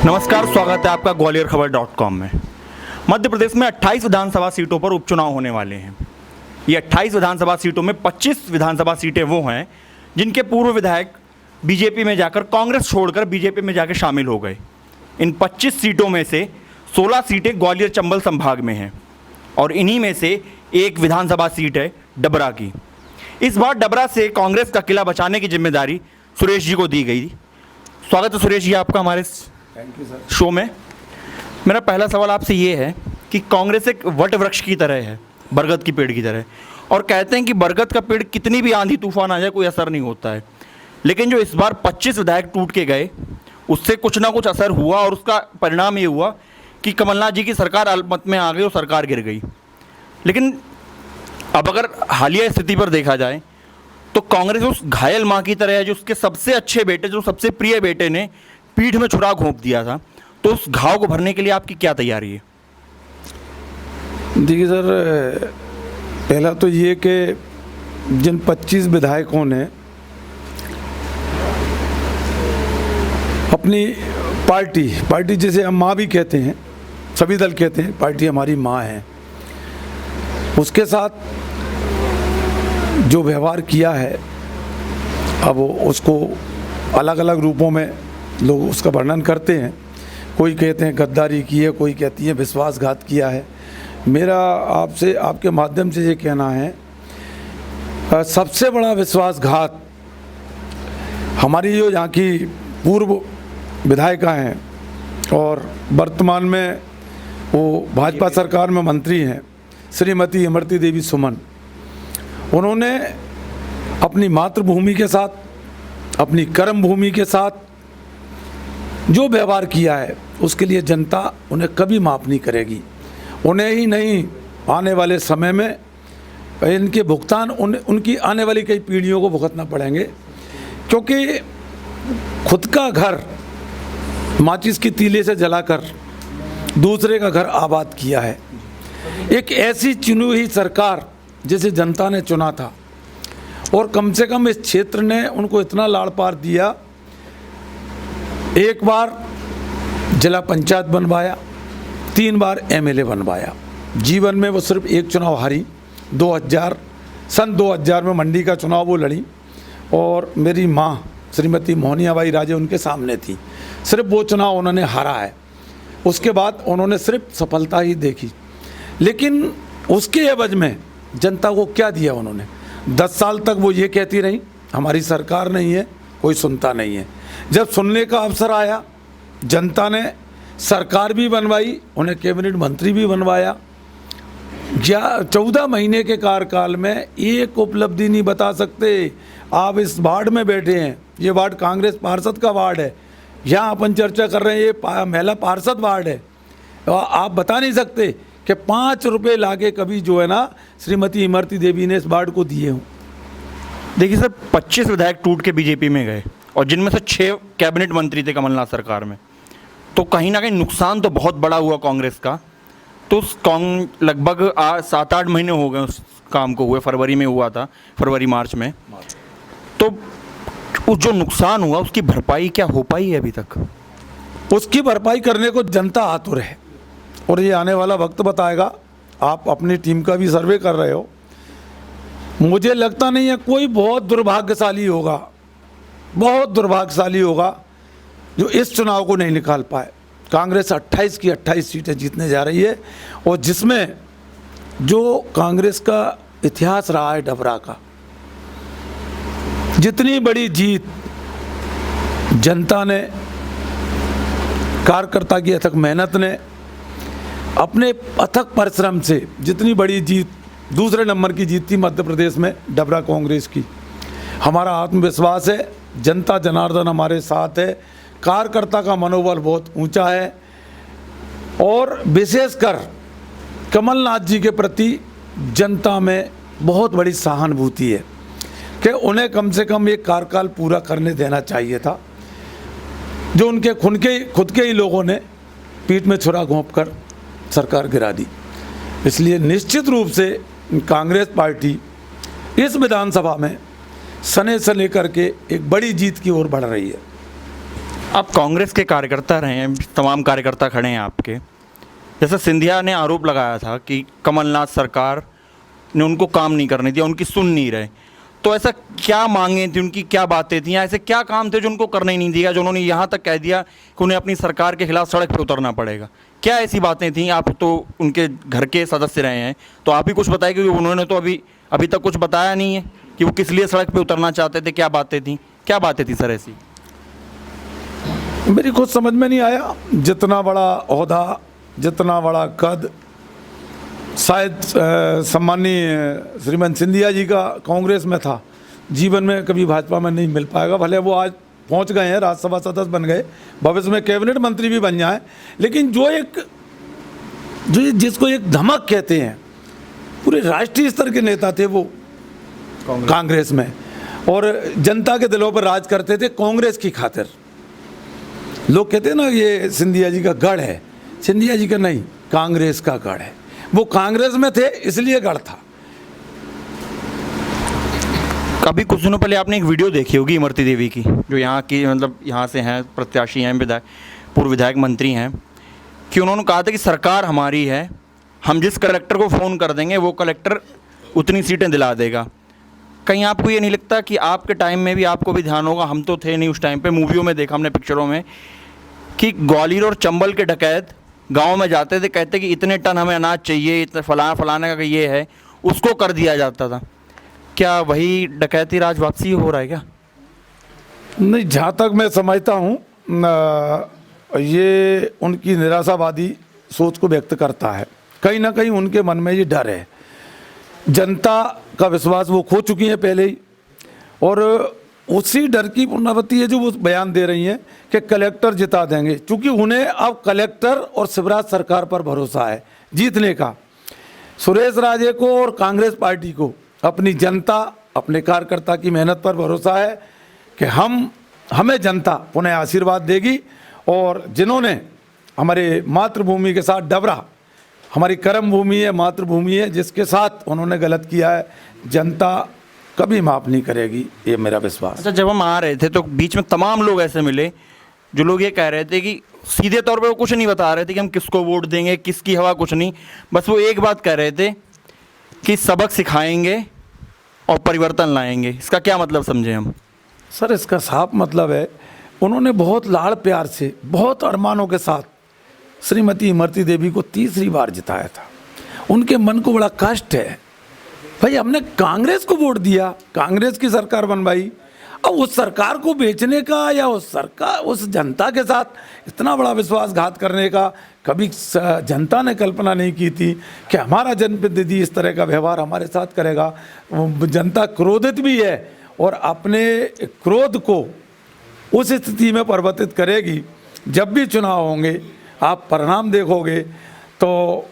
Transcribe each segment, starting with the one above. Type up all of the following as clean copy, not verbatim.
नमस्कार, स्वागत है आपका ग्वालियर खबर.com में। मध्य प्रदेश में 28 विधानसभा सीटों पर उपचुनाव होने वाले हैं। ये 28 विधानसभा सीटों में 25 विधानसभा सीटें वो हैं जिनके पूर्व विधायक बीजेपी में जाकर, कांग्रेस छोड़कर बीजेपी में जाकर शामिल हो गए। इन 25 सीटों में से 16 सीटें ग्वालियर चंबल संभाग में हैं और इन्हीं में से एक विधानसभा सीट है डबरा की। इस बार डबरा से कांग्रेस का किला बचाने की जिम्मेदारी सुरेश जी को दी गई। स्वागत है सुरेश जी आपका हमारे शो में। मेरा पहला सवाल आपसे ये है कि कांग्रेस एक वट वृक्ष की तरह है, बरगद की पेड़ की तरह, और कहते हैं कि बरगद का पेड़ कितनी भी आंधी तूफान आ जाए कोई असर नहीं होता है। लेकिन जो इस बार 25 विधायक टूट के गए उससे कुछ ना कुछ असर हुआ और उसका परिणाम ये हुआ कि कमलनाथ जी की सरकार अल्पमत में आ गई और सरकार गिर गई। लेकिन अब अगर हालिया स्थिति पर देखा जाए तो कांग्रेस उस घायल माँ की तरह है जो उसके सबसे अच्छे बेटे, जो सबसे प्रिय बेटे ने पीठ में छुरा घोंप दिया था। तो उस घाव को भरने के लिए आपकी क्या तैयारी है? देखिए सर, पहला तो ये कि जिन 25 विधायकों ने अपनी पार्टी जिसे हम माँ भी कहते हैं, सभी दल कहते हैं, पार्टी हमारी माँ है, उसके साथ जो व्यवहार किया है, अब उसको अलग अलग रूपों में लोग उसका वर्णन करते हैं। कोई कहते हैं गद्दारी की है, कोई कहती है विश्वासघात किया है। मेरा आपसे, आपके माध्यम से ये कहना है, सबसे बड़ा विश्वासघात हमारी जो यहाँ की पूर्व विधायिका हैं और वर्तमान में वो भाजपा सरकार में मंत्री हैं, श्रीमती इमरती देवी सुमन, उन्होंने अपनी मातृभूमि के साथ, अपनी कर्म भूमि के साथ जो व्यवहार किया है उसके लिए जनता उन्हें कभी माफ़ नहीं करेगी। उन्हें ही नहीं, आने वाले समय में इनके भुगतान उनकी आने वाली कई पीढ़ियों को भुगतना पड़ेंगे, क्योंकि खुद का घर माचिस की तीली से जलाकर दूसरे का घर आबाद किया है। एक ऐसी चुनी हुई सरकार जिसे जनता ने चुना था और कम से कम इस क्षेत्र ने उनको इतना लाड़ पार दिया, एक बार जिला पंचायत बनवाया, 3 बार एमएलए बनवाया। जीवन में वो सिर्फ एक चुनाव हारी, सन 2000 में मंडी का चुनाव वो लड़ी और मेरी माँ श्रीमती मोहनियाबाई राजे उनके सामने थी। सिर्फ वो चुनाव उन्होंने हारा है, उसके बाद उन्होंने सिर्फ सफलता ही देखी। लेकिन उसके एवज में जनता को क्या दिया उन्होंने? 10 साल तक वो ये कहती रही हमारी सरकार नहीं है, कोई सुनता नहीं है। जब सुनने का अवसर आया, जनता ने सरकार भी बनवाई, उन्हें कैबिनेट मंत्री भी बनवाया। 14 महीने के कार्यकाल में एक उपलब्धि नहीं बता सकते। आप इस वार्ड में बैठे हैं, ये वार्ड कांग्रेस पार्षद का वार्ड है, यहाँ अपन चर्चा कर रहे हैं, ये महिला पार्षद वार्ड है, आप बता नहीं सकते कि 5 रुपये लाके कभी जो है ना श्रीमती इमरती देवी ने इस वार्ड को दिए हों। देखिए सर, 25 विधायक टूट के बीजेपी में गए और जिनमें से 6 कैबिनेट मंत्री थे कमलनाथ सरकार में, तो कहीं ना कहीं नुकसान तो बहुत बड़ा हुआ कांग्रेस का। तो लगभग 7-8 महीने हो गए उस काम को हुए, फरवरी में हुआ था, फरवरी मार्च में। तो उस जो नुकसान हुआ उसकी भरपाई क्या हो पाई है अभी तक? उसकी भरपाई करने को जनता आतुर है और ये आने वाला वक्त बताएगा। आप अपनी टीम का भी सर्वे कर रहे हो, मुझे लगता नहीं है कोई बहुत दुर्भाग्यशाली होगा, बहुत दुर्भाग्यशाली होगा जो इस चुनाव को नहीं निकाल पाए। कांग्रेस 28 की 28 सीटें जीतने जा रही है और जिसमें जो कांग्रेस का इतिहास रहा है डबरा का, जितनी बड़ी जीत जनता ने, कार्यकर्ता की अथक मेहनत ने, अपने अथक परिश्रम से जितनी बड़ी जीत, दूसरे नंबर की जीत थी मध्य प्रदेश में डबरा कांग्रेस की। हमारा आत्मविश्वास है, जनता जनार्दन हमारे साथ है, कार्यकर्ता का मनोबल बहुत ऊंचा है और विशेषकर कमलनाथ जी के प्रति जनता में बहुत बड़ी सहानुभूति है कि उन्हें कम से कम एक कार्यकाल पूरा करने देना चाहिए था, जो उनके खुद के ही लोगों ने पीठ में छुरा घोंप कर सरकार गिरा दी। इसलिए निश्चित रूप से कांग्रेस पार्टी इस विधानसभा में सने से लेकर के एक बड़ी जीत की ओर बढ़ रही है। आप कांग्रेस के कार्यकर्ता रहे हैं, तमाम कार्यकर्ता खड़े हैं आपके। जैसे सिंधिया ने आरोप लगाया था कि कमलनाथ सरकार ने उनको काम नहीं करने दिया, उनकी सुन नहीं रहे, तो ऐसा क्या मांगे थी, उनकी क्या बातें थी, या ऐसे क्या काम थे जो उनको करने ही नहीं दिया, जो उन्होंने यहाँ तक कह दिया कि उन्हें अपनी सरकार के खिलाफ सड़क पर उतरना पड़ेगा? क्या ऐसी बातें थी? आप तो उनके घर के सदस्य रहे हैं, तो आप ही कुछ बताइए, क्योंकि उन्होंने तो अभी तक कुछ बताया नहीं है कि वो किस लिए सड़क पर उतरना चाहते थे, क्या बातें थी सर ऐसी? मेरी खुद समझ में नहीं आया। जितना बड़ा ओहदा, जितना बड़ा कद शायद सम्माननीय श्रीमान सिंधिया जी का कांग्रेस में था, जीवन में कभी भाजपा में नहीं मिल पाएगा। भले वो आज पहुंच गए हैं, राज्यसभा सदस्य बन गए, भविष्य में कैबिनेट मंत्री भी बन जाए, लेकिन जिसको एक धमक कहते हैं, पूरे राष्ट्रीय स्तर के नेता थे वो कांग्रेस में, और जनता के दिलों पर राज करते थे कांग्रेस की खातिर। लोग कहते हैं ना ये सिंधिया जी का गढ़ है, सिंधिया जी का नहीं, कांग्रेस का गढ़ है। वो कांग्रेस में थे इसलिए गढ़ था। अभी कुछ दिनों पहले आपने एक वीडियो देखी होगी इमरती देवी की, जो यहाँ की मतलब यहाँ से हैं, प्रत्याशी हैं, विधायक, पूर्व विधायक मंत्री हैं, कि उन्होंने कहा था कि सरकार हमारी है, हम जिस कलेक्टर को फ़ोन कर देंगे वो कलेक्टर उतनी सीटें दिला देगा। कहीं आपको ये नहीं लगता कि आपके टाइम में भी, आपको भी ध्यान होगा, हम तो थे नहीं उस टाइम पे, मूवियों में देखा हमने, पिक्चरों में, कि ग्वालियर और चंबल के डकैत गांव में जाते थे, कहते कि इतने टन हमें अनाज चाहिए, इतने फलाने का ये है, उसको कर दिया जाता था। क्या वही डकैती राज वापसी हो रहा है क्या? नहीं, जहाँ तक मैं समझता हूँ ये उनकी निराशावादी सोच को व्यक्त करता है। कहीं ना कहीं उनके मन में ये डर है, जनता का विश्वास वो खो चुकी हैं पहले ही, और उसी डर की पुनरावृत्ति है जो वो बयान दे रही हैं कि कलेक्टर जिता देंगे, क्योंकि उन्हें अब कलेक्टर और शिवराज सरकार पर भरोसा है जीतने का। सुरेश राजे को और कांग्रेस पार्टी को अपनी जनता, अपने कार्यकर्ता की मेहनत पर भरोसा है कि हमें जनता पुनः आशीर्वाद देगी, और जिन्होंने हमारे मातृभूमि के साथ डबरा, हमारी कर्म भूमि है, मातृभूमि है, जिसके साथ उन्होंने गलत किया है, जनता कभी माफ़ नहीं करेगी, ये मेरा विश्वास। अच्छा, जब हम आ रहे थे तो बीच में तमाम लोग ऐसे मिले जो लोग ये कह रहे थे कि सीधे तौर पे वो कुछ नहीं बता रहे थे कि हम किसको वोट देंगे, किसकी हवा, कुछ नहीं, बस वो एक बात कह रहे थे कि सबक सिखाएंगे और परिवर्तन लाएंगे। इसका क्या मतलब समझे हम? सर, इसका साफ मतलब है, उन्होंने बहुत लाड़ प्यार से, बहुत अरमानों के साथ श्रीमती इमरती देवी को तीसरी बार जिताया था। उनके मन को बड़ा कष्ट है, भाई हमने कांग्रेस को वोट दिया, कांग्रेस की सरकार बनवाई, अब उस सरकार को बेचने का या उस जनता के साथ इतना बड़ा विश्वासघात करने का कभी जनता ने कल्पना नहीं की थी कि हमारा जनप्रतिनिधि इस तरह का व्यवहार हमारे साथ करेगा। जनता क्रोधित भी है और अपने क्रोध को उस स्थिति में परिवर्तित करेगी। जब भी चुनाव होंगे, आप परिणाम देखोगे तो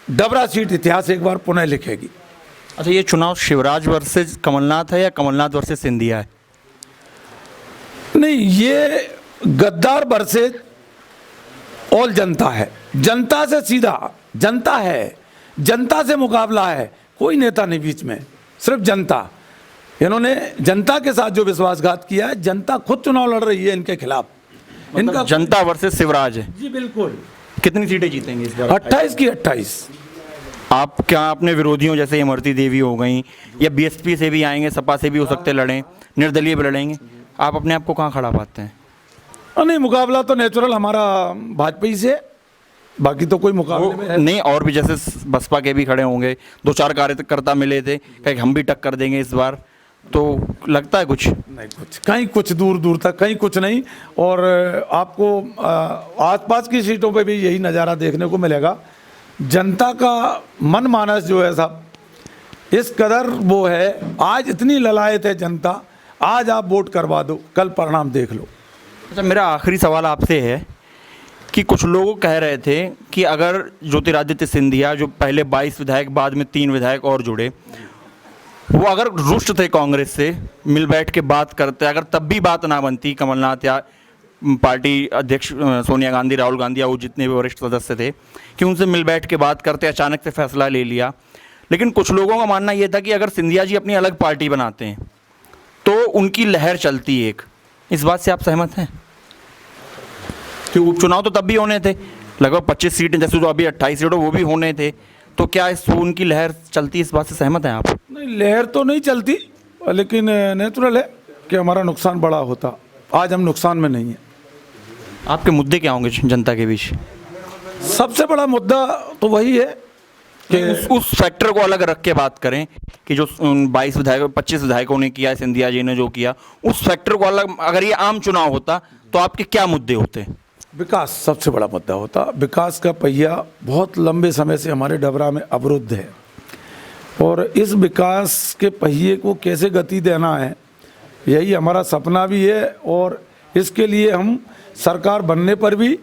डबरा सीट इतिहास एक बार पुनः लिखेगी। अच्छा, ये चुनाव शिवराज वर्सेस कमलनाथ है या कमलनाथ वर्सेस सिंधिया है? नहीं, ये गद्दार वर्सेस ऑल जनता है। जनता से सीधा जनता है, जनता से मुकाबला है, कोई नेता नहीं बीच में, सिर्फ जनता। इन्होंने जनता के साथ जो विश्वासघात किया है, जनता खुद चुनाव लड़ रही है इनके खिलाफ। इनका जनता वर्सेस शिवराज है। जी बिल्कुल। कितनी सीटें जीतेंगे इस बार? 28 की 28। आप क्या अपने विरोधियों जैसे इमरती देवी हो गई, या बीएसपी से भी आएंगे, सपा से भी हो सकते लड़ें, निर्दलीय भी लड़ेंगे, आप अपने आप को कहाँ खड़ा पाते हैं? नहीं, मुकाबला तो नेचुरल हमारा भाजपा ही से, बाकी तो कोई मुकाबले में है नहीं। और भी जैसे बसपा के भी खड़े होंगे, 2-4 कार्यकर्ता मिले थे, कहीं हम भी टक्कर देंगे इस बार, तो लगता है कुछ नहीं, कहीं कुछ दूर दूर तक कहीं कुछ नहीं। और आपको आसपास की सीटों पे भी यही नज़ारा देखने को मिलेगा। जनता का मन मानस जो है साहब, इस कदर वो है, आज इतनी ललायत है जनता, आज आप वोट करवा दो, कल परिणाम देख लो। अच्छा, मेरा आखिरी सवाल आपसे है कि कुछ लोग कह रहे थे कि अगर ज्योतिरादित्य सिंधिया, जो पहले 22 विधायक, बाद में 3 विधायक और जुड़े, वो अगर रुष्ट थे कांग्रेस से, मिल बैठ के बात करते, अगर तब भी बात ना बनती, कमलनाथ या पार्टी अध्यक्ष सोनिया गांधी, राहुल गांधी या वो जितने भी वरिष्ठ सदस्य थे, कि उनसे मिल बैठ के बात करते, अचानक से फैसला ले लिया। लेकिन कुछ लोगों का मानना ये था कि अगर सिंधिया जी अपनी अलग पार्टी बनाते हैं तो उनकी लहर चलती है एक। इस बात से आप सहमत हैं? कि उपचुनाव तो तब भी होने थे, लगभग 25 सीटें, जैसे जो अभी 28 सीटें वो भी होने थे, तो क्या इस खून की लहर चलती, इस बात से सहमत हैं आप? नहीं, लहर तो नहीं चलती, लेकिन नेचुरल है कि हमारा नुकसान बड़ा होता। आज हम नुकसान में नहीं है। आपके मुद्दे क्या होंगे जनता के बीच? सबसे बड़ा मुद्दा तो वही है कि उस फैक्टर को अलग रख के बात करें कि जो 22 विधायक 25 विधायकों ने किया, सिंधिया जी ने जो किया, उस फैक्टर को अलग, अगर ये आम चुनाव होता तो आपके क्या मुद्दे होते? विकास सबसे बड़ा मुद्दा होता। विकास का पहिया बहुत लंबे समय से हमारे डबरा में अवरुद्ध है, और इस विकास के पहिए को कैसे गति देना है, यही हमारा सपना भी है। और इसके लिए हम सरकार बनने पर भी,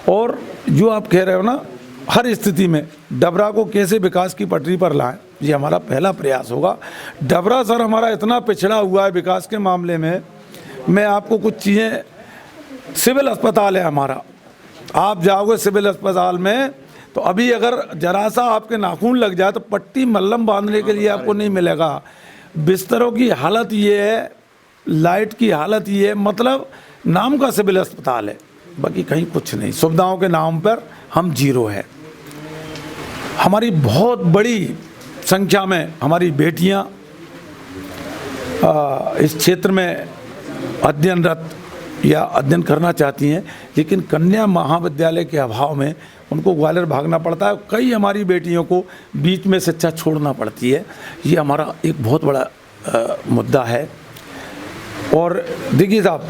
और जो आप कह रहे हो ना, हर स्थिति में डबरा को कैसे विकास की पटरी पर लाएं, ये हमारा पहला प्रयास होगा। डबरा सर हमारा इतना पिछड़ा हुआ है विकास के मामले में। मैं आपको कुछ चीज़ें, सिविल अस्पताल है हमारा, आप जाओगे सिविल अस्पताल में तो अभी अगर जरा सा आपके नाखून लग जाए तो पट्टी मल्लम बांधने के लिए आपको नहीं मिलेगा। बिस्तरों की हालत ये है, लाइट की हालत ये है, मतलब नाम का सिविल अस्पताल है, बाकी कहीं कुछ नहीं। सुविधाओं के नाम पर हम जीरो है। हमारी बहुत बड़ी संख्या में हमारी बेटियां इस क्षेत्र में अध्ययनरत या अध्ययन करना चाहती हैं, लेकिन कन्या महाविद्यालय के अभाव में उनको ग्वालियर भागना पड़ता है। कई हमारी बेटियों को बीच में शिक्षा छोड़ना पड़ती है। ये हमारा एक बहुत बड़ा मुद्दा है। और देखिए साहब,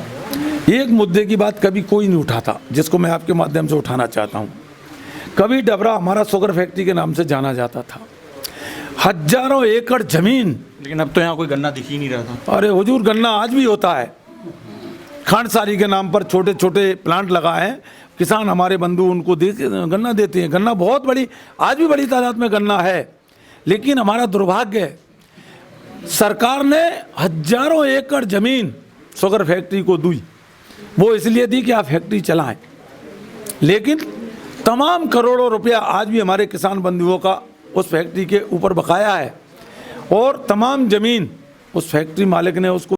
एक मुद्दे की बात कभी कोई नहीं उठाता, जिसको मैं आपके माध्यम से उठाना चाहता हूँ। कभी डबरा हमारा शुगर फैक्ट्री के नाम से जाना जाता था, हजारों एकड़ जमीन, लेकिन अब तो यहाँ कोई गन्ना दिख ही नहीं रहा था। अरे हुजूर, गन्ना आज भी होता है। खांडसारी के नाम पर छोटे छोटे प्लांट लगाए हैं, किसान हमारे बंधु उनको गन्ना देते हैं। गन्ना बहुत बड़ी, आज भी बड़ी तादाद में गन्ना है। लेकिन हमारा दुर्भाग्य है, सरकार ने हजारों एकड़ जमीन शुगर फैक्ट्री को दी। वो इसलिए दी कि आप फैक्ट्री चलाएं, लेकिन तमाम करोड़ों रुपया आज भी हमारे किसान बंधुओं का उस फैक्ट्री के ऊपर बकाया है, और तमाम ज़मीन उस फैक्ट्री मालिक ने उसको